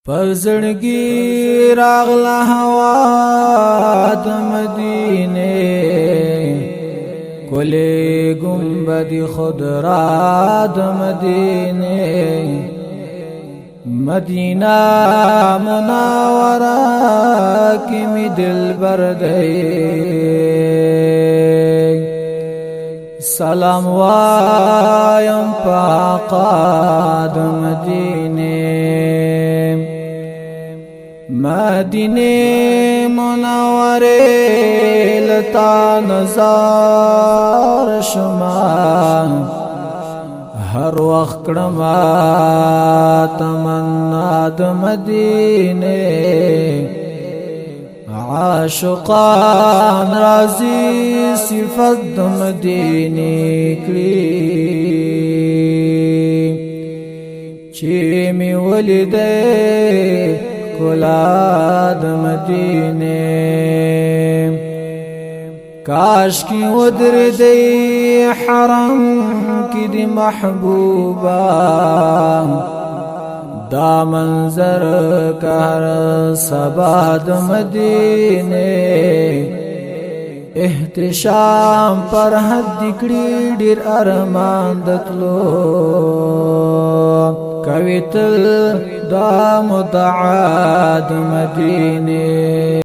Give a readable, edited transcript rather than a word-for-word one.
پزړګي راغله هوا د مدینه کله گنبد خضرا د مدینه مدینہ منوره کې می دلبر دی سلام وایم پاقا د مدینه مدینه منوره لتا نظر شما هر وخت کړم تمنا د مدینه عاشقان رازي صفات د مدینه کړی چې می ولیدې کلا د مدینه کاش کی ودر دی حرم کی دی محبوبا دا منظر کار سبا د مدینه احتشام پر حد کړي ډیر ارمان دتلو کوي تل دا متعاد مدینه